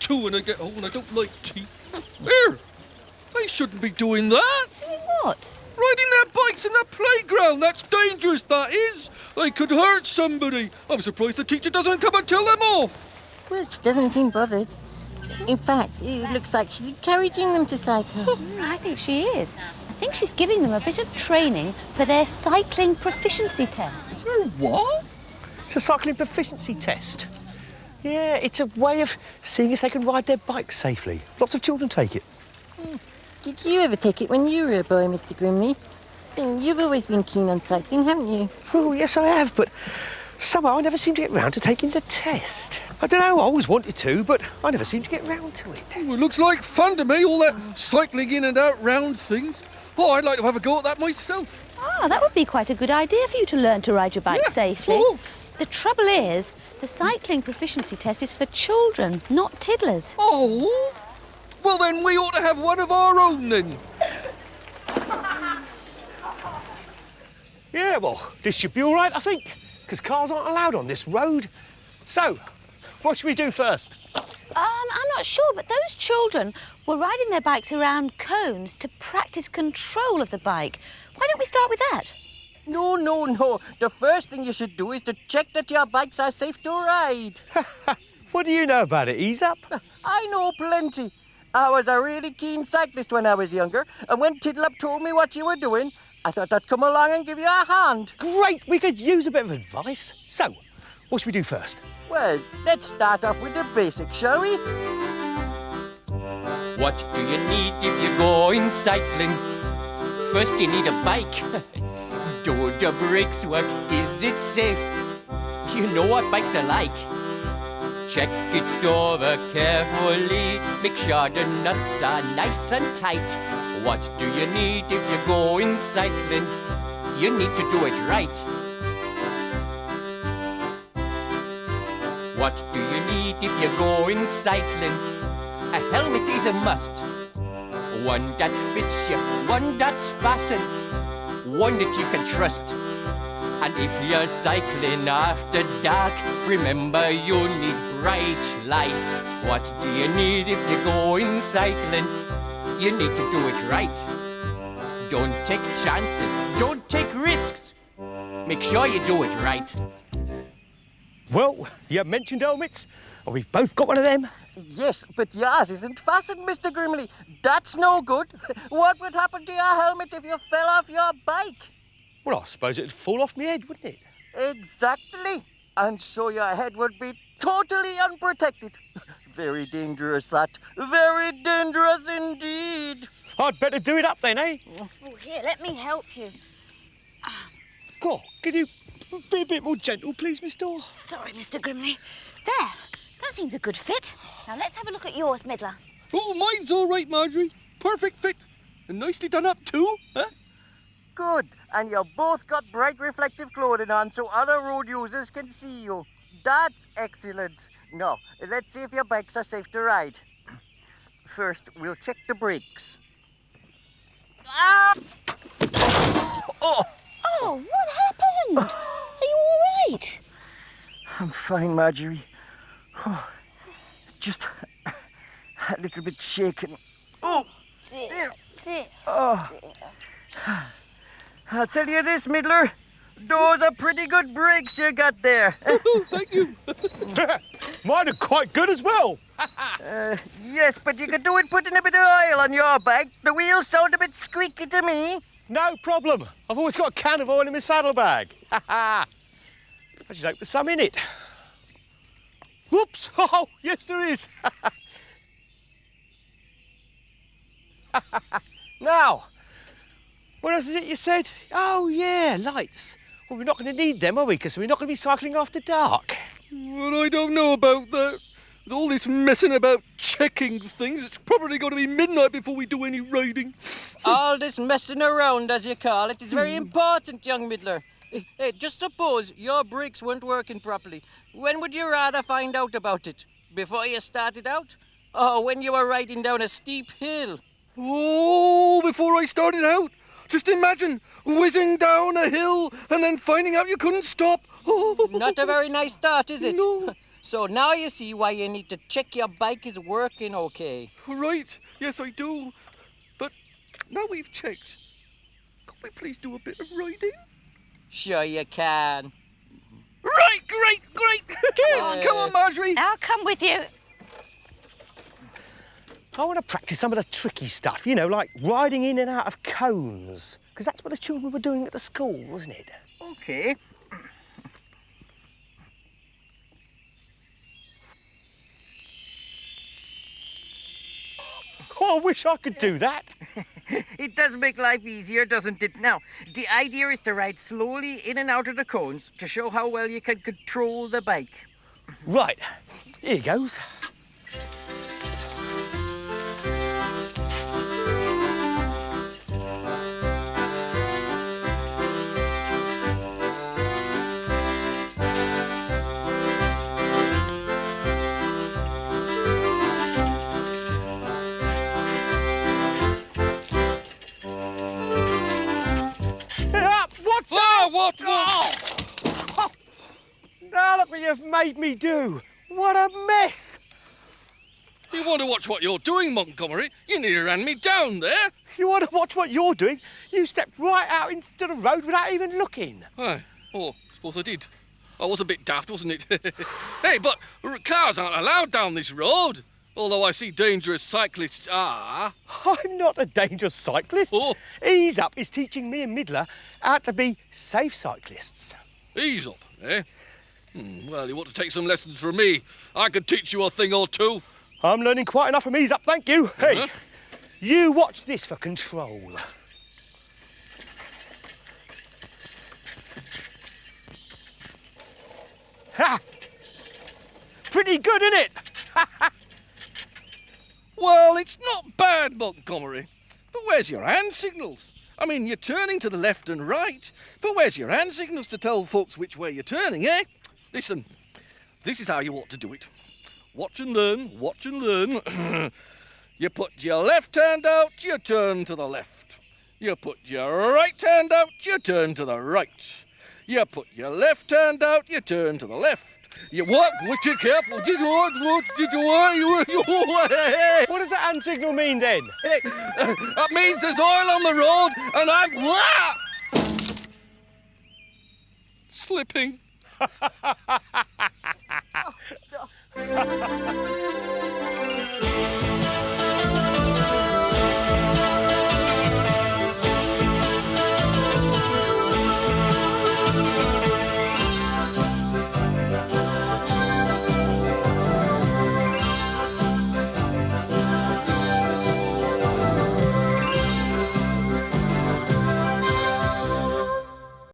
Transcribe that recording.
too when I get home. I don't like tea. Here, they shouldn't be doing that. Doing what? Riding their bikes in the playground. That's dangerous, that is. They could hurt somebody. I'm surprised the teacher doesn't come and tell them off. Well, she doesn't seem bothered. In fact, it looks like she's encouraging them to cycle. I think she is. I think she's giving them a bit of training for their cycling proficiency test. What? It's a cycling proficiency test. Yeah, it's a way of seeing if they can ride their bikes safely. Lots of children take it. Did you ever take it when you were a boy, Mr. Grimley? You've always been keen on cycling, haven't you? Oh, yes, I have, but somehow I never seem to get round to taking the test. I don't know, I always wanted to, but I never seem to get round to it. Well, it looks like fun to me, all that cycling in and out round things. Oh, I'd like to have a go at that myself. Ah, that would be quite a good idea for you to learn to ride your bike safely. Oh. The trouble is, the cycling proficiency test is for children, not tiddlers. Oh? Well, then we ought to have one of our own, then. Yeah, well, this should be all right, I think, because cars aren't allowed on this road. So, what should we do first? I'm not sure, but those children were riding their bikes around cones to practice control of the bike. Why don't we start with that? No. The first thing you should do is to check that your bikes are safe to ride. What do you know about it? Ease up. I know plenty. I was a really keen cyclist when I was younger, and when Tiddleup told me what you were doing, I thought I'd come along and give you a hand. Great, we could use a bit of advice. So, what should we do first? Well, let's start off with the basics, shall we? What do you need if you're going cycling? First you need a bike. Do the brakes work? Is it safe? You know what bikes are like. Check it over carefully. Make sure the nuts are nice and tight. What do you need if you're going cycling? You need to do it right. What do you need if you're going cycling? A helmet is a must. One that fits you, one that's fastened, one that you can trust. And if you're cycling after dark, remember you need bright lights. What do you need if you're going cycling? You need to do it right. Don't take chances, don't take risks. Make sure you do it right. Well, you mentioned helmets. Oh, we've both got one of them. Yes, but yours isn't fastened, Mr. Grimley. That's no good. What would happen to your helmet if you fell off your bike? Well, I suppose it'd fall off my head, wouldn't it? Exactly. And so your head would be totally unprotected. Very dangerous, that. Very dangerous indeed. I'd better do it up then, eh? Oh, here, let me help you. God, could you be a bit more gentle, please, Miss Dawes? Sorry, Mr. Grimley. There, that seems a good fit. Now let's have a look at yours, Midler. Oh, mine's all right, Marjorie. Perfect fit. And nicely done up, too, huh? Good. And you both got bright reflective clothing on so other road users can see you. That's excellent. Now, let's see if your bikes are safe to ride. First, we'll check the brakes. Ah! Oh! Oh, what happened? Are you all right? I'm fine, Marjorie. Oh, just a little bit shaken. Oh! Dear. Oh. I'll tell you this, Midler. Those are pretty good brakes you got there. Oh, thank you. Mine are quite good as well. Yes, but you could do it putting a bit of oil on your bike. The wheels sound a bit squeaky to me. No problem. I've always got a can of oil in my saddlebag. I just hope there's some in it. Whoops! Oh, yes, there is. Now, what else is it you said? Oh, yeah, lights. Well, we're not going to need them, are we? Because we're not going to be cycling after dark. Well, I don't know about that. With all this messing about checking things, it's probably going to be midnight before we do any riding. All this messing around, as you call it, is very important, young Midler. Hey, just suppose your brakes weren't working properly. When would you rather find out about it? Before you started out? Or when you were riding down a steep hill? Oh, before I started out. Just imagine whizzing down a hill and then finding out you couldn't stop. Oh. Not a very nice start, is it? No. So now you see why you need to check your bike is working okay. Right, yes I do. But now we've checked, could we please do a bit of riding? Sure you can. Right, great! Come on, Marjorie. I'll come with you. I want to practice some of the tricky stuff, you know, like riding in and out of cones. Because that's what the children were doing at the school, wasn't it? Okay. Oh, I wish I could do that. It does make life easier, doesn't it? Now, the idea is to ride slowly in and out of the cones to show how well you can control the bike. Right, here goes. Watch out! What? Oh! Now look what you've made me do. What a mess. You want to watch what you're doing, Montgomery? You nearly ran me down there. You want to watch what you're doing? You stepped right out into the road without even looking. Aye. Oh, I suppose I did. I was a bit daft, wasn't it? Hey, but cars aren't allowed down this road. Although I see dangerous cyclists are. I'm not a dangerous cyclist. Oh. Ease Up is teaching me and Midler how to be safe cyclists. Ease up, eh? Well, you want to take some lessons from me. I could teach you a thing or two. I'm learning quite enough from Ease Up, thank you. Hey, you watch this for control. Ha! Pretty good, isn't it? Well, it's not bad, Montgomery. But where's your hand signals? I mean, you're turning to the left and right, but where's your hand signals to tell folks which way you're turning, eh? Listen, this is how you ought to do it. Watch and learn, watch and learn. You put your left hand out, you turn to the left. You put your right hand out, you turn to the right. You put your left hand out, you turn to the left. You what? What? You careful. Did you what? What? Did you what? What does that hand signal mean then? That means there's oil on the road, and I'm slipping.